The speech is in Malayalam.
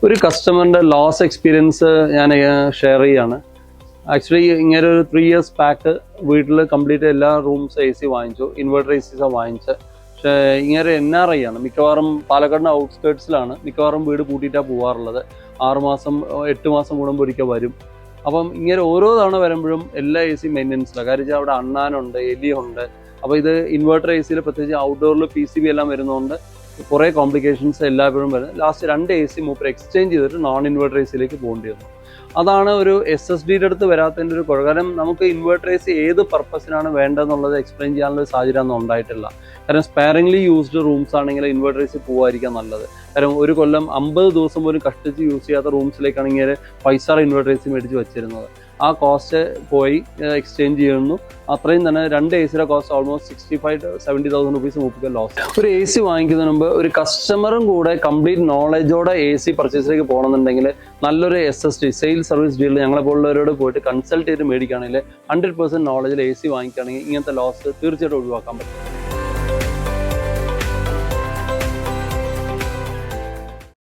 ഒരു കസ്റ്റമറിൻ്റെ ലോസ് എക്സ്പീരിയൻസ് ഞാൻ ഷെയർ ചെയ്യാണ്. ആക്ച്വലി ഇങ്ങനെ ഒരു 3 years ബാക്ക് വീട്ടിൽ കംപ്ലീറ്റ് എല്ലാ റൂംസ് AC വാങ്ങിച്ചു, ഇൻവെർട്ടർ ACs വാങ്ങിച്ച്. പക്ഷേ ഇങ്ങനെ NRI ആണ്, മിക്കവാറും പാലക്കാടിൻ്റെ ഔട്ട്സ്കേർട്സിലാണ്, മിക്കവാറും വീട് പൂട്ടിയിട്ടാണ് പോകാറുള്ളത്. 6 മാസം 8 മാസം കൂടുമ്പോൾ ഒരിക്കൽ വരും. അപ്പം ഇങ്ങനെ ഓരോ തവണ വരുമ്പോഴും എല്ലാ AC മെയിൻ്റെനൻസിലാണ്. കാര്യം വെച്ചാൽ അവിടെ അണ്ണാനുണ്ട്, എലിയുണ്ട്. അപ്പോൾ ഇത് ഇൻവെർട്ടർ ACയിൽ പ്രത്യേകിച്ച് ഔട്ട്ഡോറിൽ PCB എല്ലാം വരുന്നതുകൊണ്ട് കുറേ കോംപ്ലിക്കേഷൻസ് എല്ലായ്പ്പോഴും വരുന്നത്. ലാസ്റ്റ് 2 AC മൂപ്പർ എക്സ്ചേഞ്ച് ചെയ്തിട്ട് നോൺ ഇൻവെർട്ടർ ACയിലേക്ക് പോകേണ്ടി വന്നു. അതാണ് ഒരു SSDയുടെ അടുത്ത് വരാത്തതിൻ്റെ ഒരു കുഴപ്പം. കാരണം നമുക്ക് ഇൻവെർട്ടർ AC ഏത് പർപ്പസിനാണ് വേണ്ടതെന്നുള്ളത് എക്സ്പ്ലെയിൻ ചെയ്യാനുള്ള സാഹചര്യം ഒന്നും ഉണ്ടായിട്ടില്ല. കാരണം സ്പാരിംഗ്ലി യൂസ്ഡ് റൂംസ് ആണെങ്കിൽ ഇൻവെർട്ടർ AC പോകാതിരിക്കാൻ നല്ലത്. കാരണം ഒരു കൊല്ലം 50 ദിവസം പോലും കഷ്ടിച്ച് യൂസ് ചെയ്യാത്ത റൂംസിലേക്കാണ് ഇങ്ങനെ 5 star ഇൻവെർട്ടർ AC മേടിച്ച് വെച്ചിരുന്നത്. ആ കോസ്റ്റ് പോയി എക്സ്ചേഞ്ച് ചെയ്യുന്നു. അത്രയും തന്നെ 2 ACയുടെ കോസ്റ്റ് ഓൾമോസ്റ്റ് 65,000 to 70,000 rupees മൂപ്പിക്ക് ലോസ്. ഒരു AC വാങ്ങിക്കുന്നതിന് മുമ്പ് ഒരു കസ്റ്റമറും കൂടെ കംപ്ലീറ്റ് നോളജോടെ AC പർച്ചേസിലേക്ക് പോകണമെന്നുണ്ടെങ്കിൽ നല്ലൊരു SSD സെയിൽസ് സർവീസ് ഡീൽ ഞങ്ങളെപ്പോലുള്ളവരോട് പോയിട്ട് കൺസൾട്ട് ചെയ്ത് മേടിക്കുകയാണെങ്കിൽ 100% നോളജിൽ AC വാങ്ങിക്കുകയാണെങ്കിൽ ഇങ്ങനത്തെ ലോസ് തീർച്ചയായിട്ടും ഒഴിവാക്കാൻ പറ്റും.